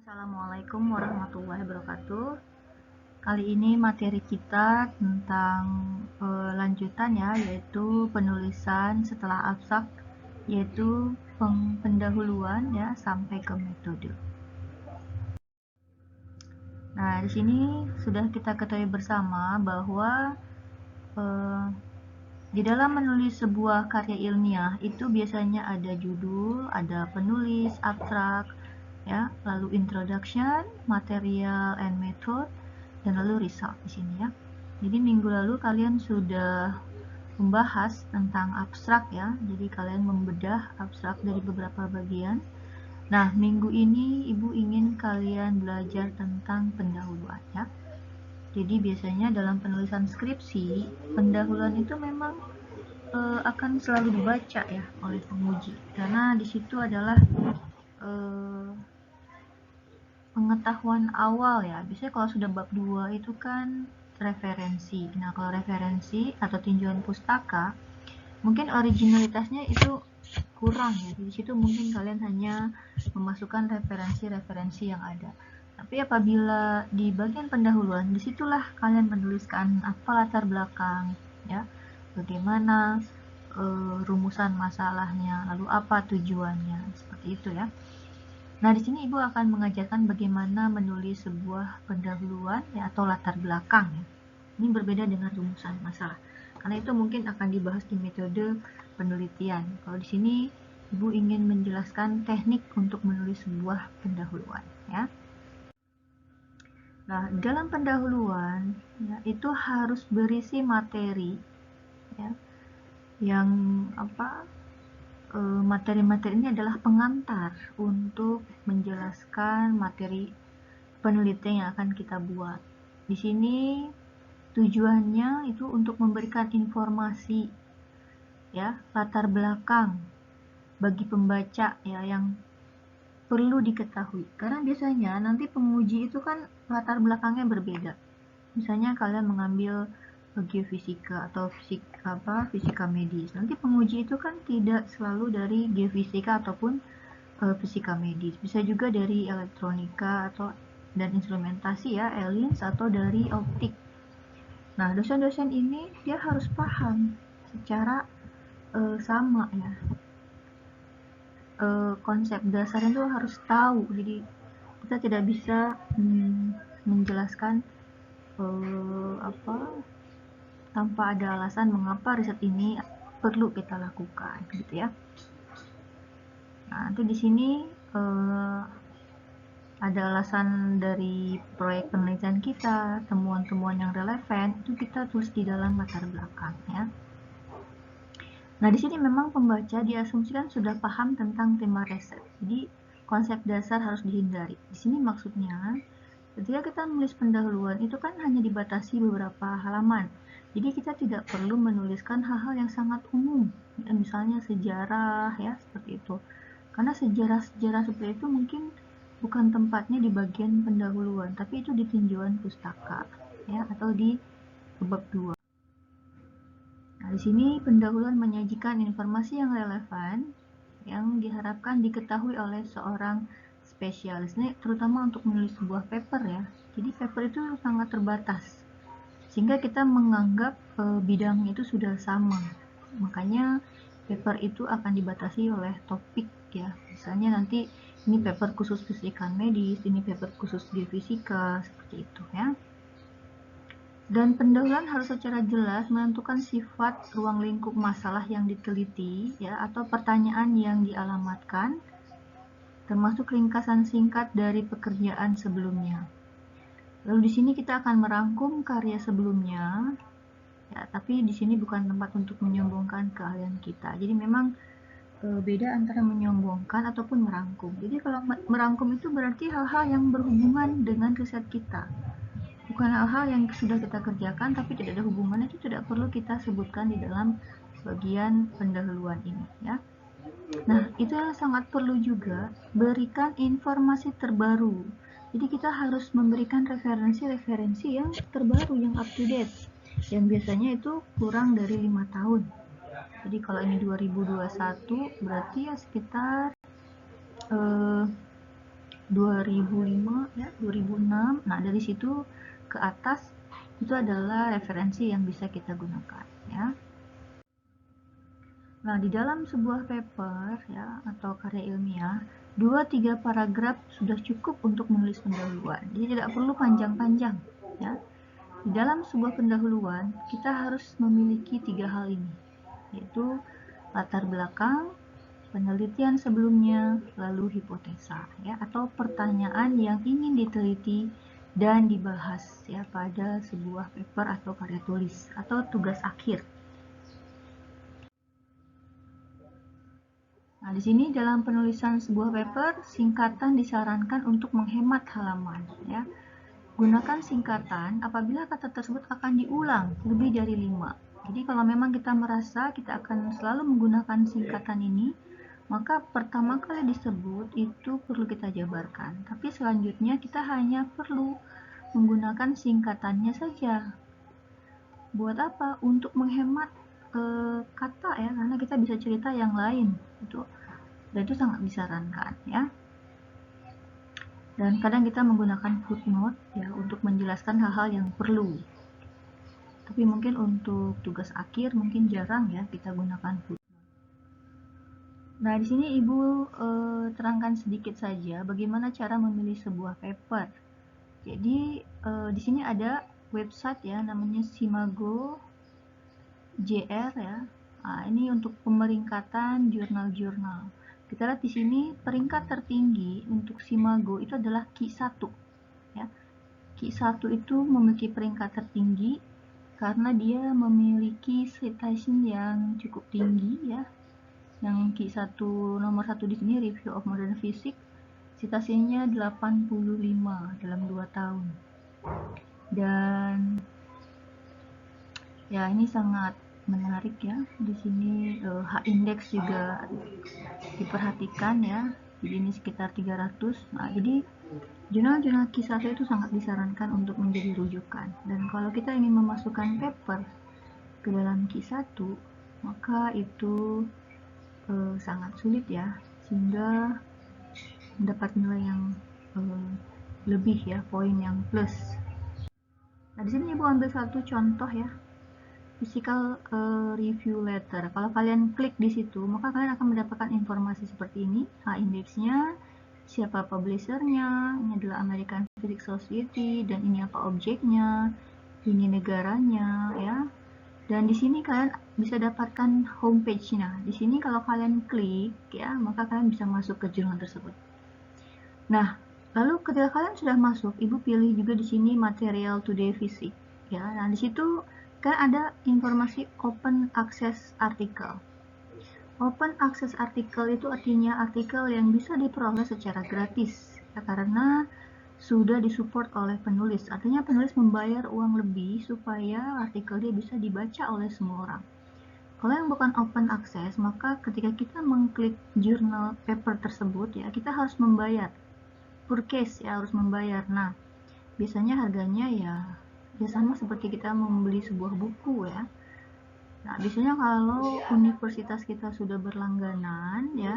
Assalamualaikum warahmatullahi wabarakatuh. Kali ini materi kita tentang lanjutan ya, yaitu penulisan setelah abstrak, yaitu pendahuluan ya sampai ke metode. Nah, di sini sudah kita ketahui bersama bahwa di dalam menulis sebuah karya ilmiah itu biasanya ada judul, ada penulis, abstrak, ya, lalu introduction, material and method, dan lalu result di sini ya. Jadi minggu lalu kalian sudah membahas tentang abstrak ya. Jadi kalian membedah abstrak dari beberapa bagian. Nah, minggu ini Ibu ingin kalian belajar tentang pendahuluan ya. Jadi biasanya dalam penulisan skripsi, pendahuluan itu memang akan selalu dibaca ya oleh penguji. Karena di situ adalah pengetahuan awal ya. Biasanya kalau sudah bab 2 itu kan referensi. Nah, kalau referensi atau tinjauan pustaka, mungkin originalitasnya itu kurang ya. Di situ mungkin kalian hanya memasukkan referensi-referensi yang ada. Tapi apabila di bagian pendahuluan, disitulah kalian menuliskan apa latar belakang ya, bagaimana rumusan masalahnya, lalu apa tujuannya, seperti itu ya. Nah, di sini Ibu akan mengajarkan bagaimana menulis sebuah pendahuluan ya, atau latar belakang ya. Ini berbeda dengan rumusan masalah. Karena itu mungkin akan dibahas di metode penelitian. Kalau di sini Ibu ingin menjelaskan teknik untuk menulis sebuah pendahuluan ya. Nah, dalam pendahuluan ya, itu harus berisi materi ya, yang materi-materi ini adalah pengantar untuk menjelaskan materi penelitian yang akan kita buat. Di sini tujuannya itu untuk memberikan informasi ya, latar belakang bagi pembaca ya yang perlu diketahui. Karena biasanya nanti penguji itu kan latar belakangnya berbeda. Misalnya kalian mengambil geofisika atau fisika medis. Nanti penguji itu kan tidak selalu dari geofisika ataupun fisika medis. Bisa juga dari elektronika atau dan instrumentasi ya, ELINS, atau dari optik. Nah, dosen-dosen ini dia harus paham secara sama ya. Konsep dasarnya itu harus tahu. Jadi kita tidak bisa menjelaskan tanpa ada alasan mengapa riset ini perlu kita lakukan gitu ya. Nah, nanti di sini ada alasan dari proyek penelitian kita, temuan-temuan yang relevan itu kita tulis di dalam latar belakang ya. Nah, di sini memang pembaca diasumsikan sudah paham tentang tema riset. Jadi konsep dasar harus dihindari. Di sini maksudnya ketika kita menulis pendahuluan itu kan hanya dibatasi beberapa halaman. Jadi kita tidak perlu menuliskan hal-hal yang sangat umum, ya, misalnya sejarah ya, seperti itu. Karena sejarah-sejarah seperti itu mungkin bukan tempatnya di bagian pendahuluan, tapi itu di tinjauan pustaka ya, atau di bab 2. Nah, di sini pendahuluan menyajikan informasi yang relevan yang diharapkan diketahui oleh seorang spesialis, ini terutama untuk menulis sebuah paper ya. Jadi paper itu sangat terbatas sehingga kita menganggap bidangnya itu sudah sama. Makanya paper itu akan dibatasi oleh topik ya. Misalnya nanti ini paper khusus fisika medis, ini paper khusus geofisika, seperti itu ya. Dan pendahuluan harus secara jelas menentukan sifat ruang lingkup masalah yang diteliti ya, atau pertanyaan yang dialamatkan, termasuk ringkasan singkat dari pekerjaan sebelumnya. Lalu di sini kita akan merangkum karya sebelumnya, ya, tapi di sini bukan tempat untuk menyombongkan keahlian kita. Jadi memang beda antara menyombongkan ataupun merangkum. Jadi kalau merangkum itu berarti hal-hal yang berhubungan dengan riset kita. Bukan hal-hal yang sudah kita kerjakan tapi tidak ada hubungannya, itu tidak perlu kita sebutkan di dalam bagian pendahuluan ini ya. Nah, itu yang sangat perlu juga, berikan informasi terbaru. Jadi kita harus memberikan referensi-referensi yang terbaru, yang up to date, yang biasanya itu kurang dari 5 tahun. Jadi kalau ini 2021 berarti ya sekitar 2005 ya, 2006. Nah, dari situ ke atas itu adalah referensi yang bisa kita gunakan ya. Nah, di dalam sebuah paper ya atau karya ilmiah, 2-3 paragraf sudah cukup untuk menulis pendahuluan. Jadi tidak perlu panjang-panjang ya. Di dalam sebuah pendahuluan, kita harus memiliki 3 hal ini, yaitu latar belakang, penelitian sebelumnya, lalu hipotesa ya, atau pertanyaan yang ingin diteliti dan dibahas ya pada sebuah paper atau karya tulis atau tugas akhir. Nah, di sini dalam penulisan sebuah paper, singkatan disarankan untuk menghemat halaman ya. Gunakan singkatan apabila kata tersebut akan diulang lebih dari 5. Jadi kalau memang kita merasa kita akan selalu menggunakan singkatan ini, maka pertama kali disebut itu perlu kita jabarkan. Tapi selanjutnya kita hanya perlu menggunakan singkatannya saja. Buat apa? Untuk menghemat kata ya, karena kita bisa cerita yang lain. Dan itu sangat disarankan ya. Dan kadang kita menggunakan footnote ya untuk menjelaskan hal-hal yang perlu. Tapi mungkin untuk tugas akhir mungkin jarang ya kita gunakan footnote. Nah, di sini Ibu terangkan sedikit saja bagaimana cara memilih sebuah paper. Jadi di sini ada website ya, namanya Simago JR ya. Nah, ini untuk pemeringkatan jurnal-jurnal. Kita lihat di sini peringkat tertinggi untuk Simago itu adalah Q1 ya. Q1 itu memiliki peringkat tertinggi karena dia memiliki citation yang cukup tinggi ya. Yang Q1 nomor 1 di sini Review of Modern Physics, citasinya 85 dalam 2 tahun. Dan ya ini sangat menarik ya. Di sini H-index juga diperhatikan ya. Jadi ini sekitar 300. Nah, jadi jurnal-jurnal Q1 itu sangat disarankan untuk menjadi rujukan. Dan kalau kita ingin memasukkan paper ke dalam Q1, maka itu sangat sulit ya, sehingga mendapat nilai yang lebih ya, poin yang plus. Nah, di sini Ibu ambil satu contoh ya, physical review letter. Kalau kalian klik di situ, maka kalian akan mendapatkan informasi seperti ini, H-indexnya, siapa publishernya, ini adalah American Physics Society, dan ini apa objeknya, ini negaranya ya. Dan di sini kalian bisa dapatkan homepage-nya. Di sini kalau kalian klik ya, maka kalian bisa masuk ke jurnal tersebut. Nah, lalu ketika kalian sudah masuk, Ibu pilih juga di sini Material Today Physics ya. Nah, di situ kan ada informasi Open Access Article. Open Access Article itu artinya artikel yang bisa diperoleh secara gratis ya, karena sudah disupport oleh penulis. Artinya penulis membayar uang lebih supaya artikel dia bisa dibaca oleh semua orang. Kalau yang bukan open access, maka ketika kita mengklik jurnal paper tersebut ya, kita harus membayar. Per case ya, harus membayar. Nah, biasanya harganya ya sama seperti kita membeli sebuah buku ya. Nah, biasanya kalau universitas kita sudah berlangganan ya,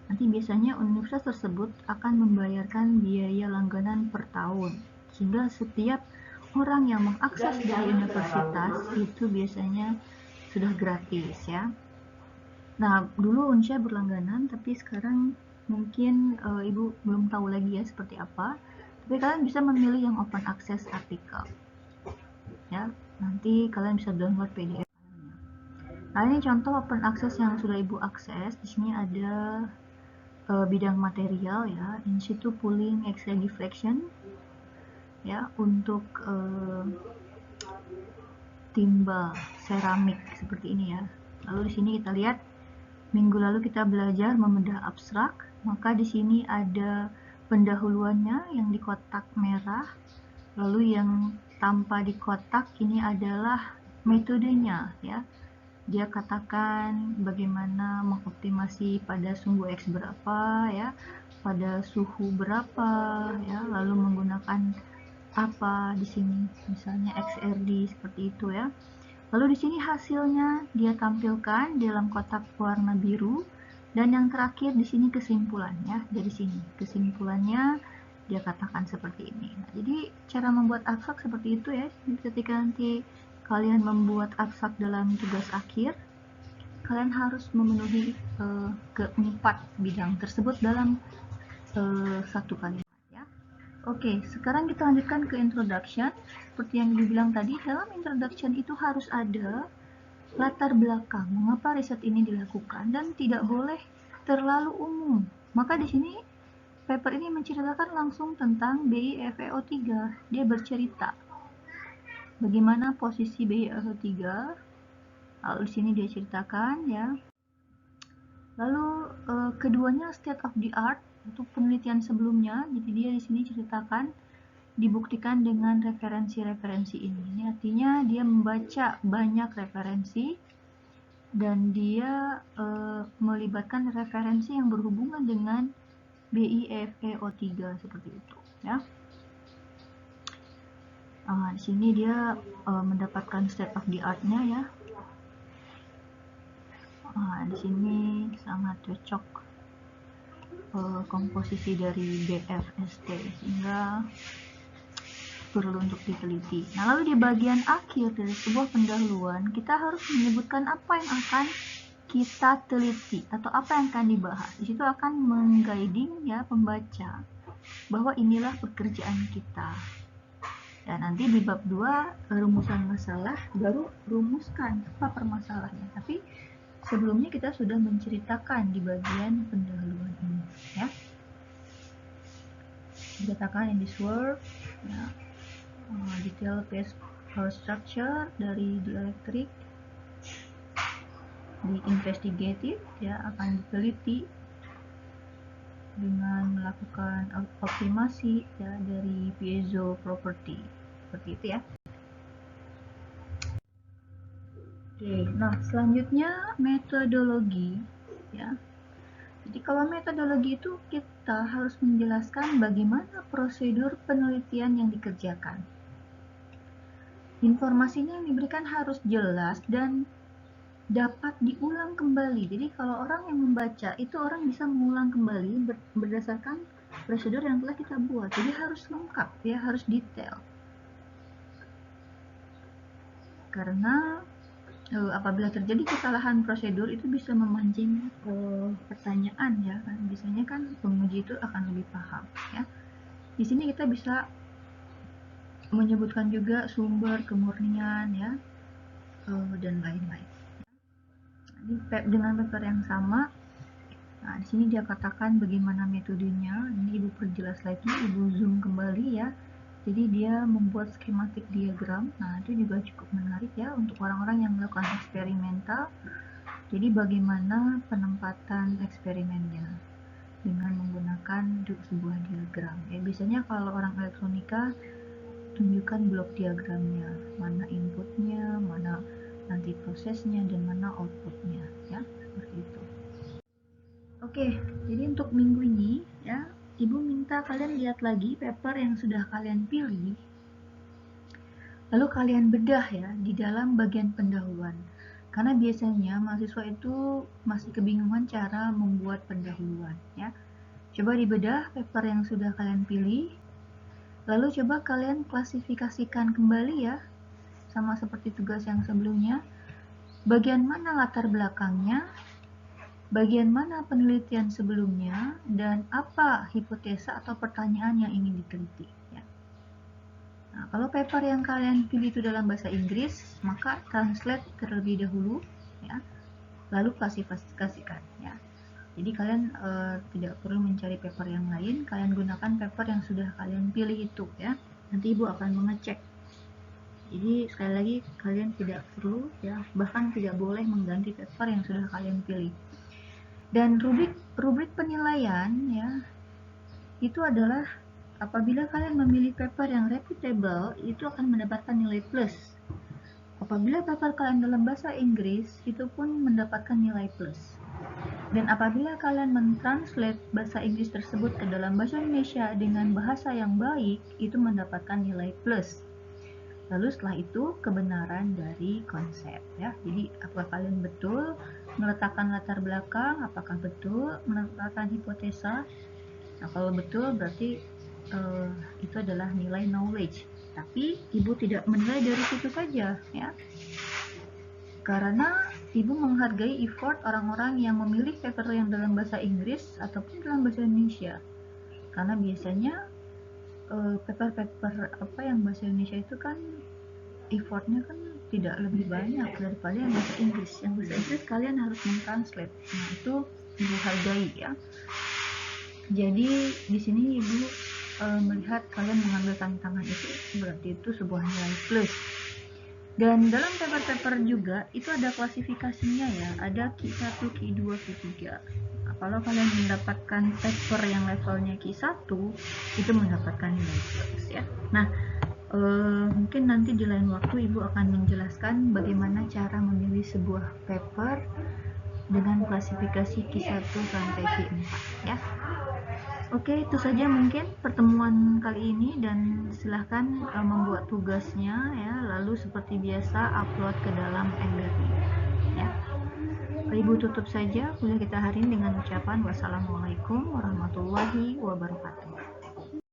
nanti biasanya universitas tersebut akan membayarkan biaya langganan per tahun, sehingga setiap orang yang mengakses dari universitas itu biasanya sudah gratis ya. Nah, dulu Unsya berlangganan, tapi sekarang mungkin Ibu belum tahu lagi ya seperti apa. Tapi kalian bisa memilih yang open access artikel ya, nanti kalian bisa download PDF. Nah, ini contoh open access yang sudah Ibu akses. Di sini ada bidang material ya, in situ pooling X-ray diffraction ya, untuk timbal seramik seperti ini ya. Lalu di sini kita lihat minggu lalu kita belajar membedah abstrak, maka di sini ada pendahuluannya yang di kotak merah, lalu yang tanpa di kotak ini adalah metodenya ya. Dia katakan bagaimana mengoptimasi pada sumbu X berapa ya, pada suhu berapa ya, lalu menggunakan apa di sini, misalnya XRD seperti itu ya. Lalu di sini hasilnya dia tampilkan dalam kotak warna biru Dan yang terakhir di sini kesimpulannya, dari sini kesimpulannya dia katakan seperti ini. Nah, jadi cara membuat abstrak seperti itu ya. Ketika nanti kalian membuat abstrak dalam tugas akhir, kalian harus memenuhi keempat bidang tersebut dalam satu kalimat ya. Oke, sekarang kita lanjutkan ke introduction. Seperti yang dibilang tadi, dalam introduction itu harus ada latar belakang mengapa riset ini dilakukan dan tidak boleh terlalu umum. Maka di sini paper ini menceritakan langsung tentang BIFEO3. Dia bercerita bagaimana posisi BIFEO3. Lalu di sini dia ceritakan ya. Lalu keduanya state of the art untuk penelitian sebelumnya. Jadi dia di sini ceritakan dibuktikan dengan referensi-referensi ini. Ini artinya dia membaca banyak referensi dan dia melibatkan referensi yang berhubungan dengan BIFEO3 seperti itu ya. Di sini dia mendapatkan state of the art-nya ya. Di sini sangat cocok komposisi dari BFST sehingga perlu untuk diteliti. Nah, lalu di bagian akhir dari sebuah pendahuluan, kita harus menyebutkan apa yang akan kita teliti atau apa yang akan dibahas. Di situ akan mengguiding ya pembaca bahwa inilah pekerjaan kita. Dan nanti di bab 2 rumusan masalah baru rumuskan apa permasalahannya. Tapi sebelumnya kita sudah menceritakan di bagian pendahuluan ini ya. Dikatakan in this work ya, detail case power structure dari dielectric di investigative ya, akan diteliti dengan melakukan optimasi ya dari piezo property seperti itu ya. Oke, nah selanjutnya metodologi ya. Jadi kalau metodologi itu kita harus menjelaskan bagaimana prosedur penelitian yang dikerjakan. Informasinya yang diberikan harus jelas dan dapat diulang kembali. Jadi kalau orang yang membaca itu orang bisa mengulang kembali berdasarkan prosedur yang telah kita buat. Jadi harus lengkap ya, harus detail. Karena apabila terjadi kesalahan prosedur itu bisa memancing pertanyaan ya kan. Biasanya kan penguji itu akan lebih paham ya. Di sini kita bisa menyebutkan juga sumber kemurnian ya dan lain-lain. Dengan paper yang sama, nah di sini dia katakan bagaimana metodenya. Ini ibu perjelas lagi, ibu zoom kembali ya. Jadi dia membuat skematik diagram. Nah itu juga cukup menarik ya untuk orang-orang yang melakukan eksperimental. Jadi bagaimana penempatan eksperimennya dengan menggunakan sebuah diagram. Ya biasanya kalau orang elektronika tunjukkan blok diagramnya, mana inputnya, mana nanti prosesnya, dan mana outputnya ya, seperti itu. Oke, jadi untuk minggu ini ya, ibu minta kalian lihat lagi paper yang sudah kalian pilih, lalu kalian bedah ya di dalam bagian pendahuluan. Karena biasanya mahasiswa itu masih kebingungan cara membuat pendahuluan ya. Coba dibedah paper yang sudah kalian pilih, lalu coba kalian klasifikasikan kembali ya, sama seperti tugas yang sebelumnya. Bagian mana latar belakangnya, bagian mana penelitian sebelumnya, dan apa hipotesa atau pertanyaan yang ingin diteliti. Ya. Nah, kalau paper yang kalian pilih itu dalam bahasa Inggris, maka translate terlebih dahulu, ya, lalu klasifikasikan. Ya. Jadi kalian tidak perlu mencari paper yang lain, kalian gunakan paper yang sudah kalian pilih itu. Ya. Nanti ibu akan mengecek. Jadi sekali lagi kalian tidak perlu ya, bahkan tidak boleh mengganti paper yang sudah kalian pilih. Dan rubrik penilaian ya, itu adalah apabila kalian memilih paper yang reputable itu akan mendapatkan nilai plus. Apabila paper kalian dalam bahasa Inggris itu pun mendapatkan nilai plus. Dan apabila kalian mentranslate bahasa Inggris tersebut ke dalam bahasa Indonesia dengan bahasa yang baik itu mendapatkan nilai plus. Lalu setelah itu kebenaran dari konsep ya. Jadi apakah kalian betul meletakkan latar belakang, apakah betul meletakkan hipotesa. Nah, kalau betul berarti itu adalah nilai knowledge. Tapi Ibu tidak menilai dari situ saja, ya. Karena Ibu menghargai effort orang-orang yang memilih paper yang dalam bahasa Inggris ataupun dalam bahasa Indonesia. Karena biasanya paper-paper apa yang bahasa Indonesia itu kan effortnya kan tidak lebih banyak daripada yang bahasa Inggris. Yang bahasa Inggris kalian harus mentranslate. Nah, itu Ibu hargai, ya. Jadi di sini Ibu melihat kalian mengambil tantangan itu berarti itu sebuah nilai plus. Dan dalam paper-paper juga itu ada klasifikasinya, ya. Ada Q1, Q2, Q3. Nah, kalau kalian mendapatkan paper yang levelnya Q1 itu mendapatkan nilai plus, ya. Nah, mungkin nanti di lain waktu Ibu akan menjelaskan bagaimana cara memilih sebuah paper dengan klasifikasi Q1 sampai Q4, ya. Oke, itu saja mungkin pertemuan kali ini, dan silahkan membuat tugasnya, ya. Lalu seperti biasa upload ke dalam Evernote, ya. Ibu tutup saja kuliah kita hari ini dengan ucapan wassalamualaikum warahmatullahi wabarakatuh.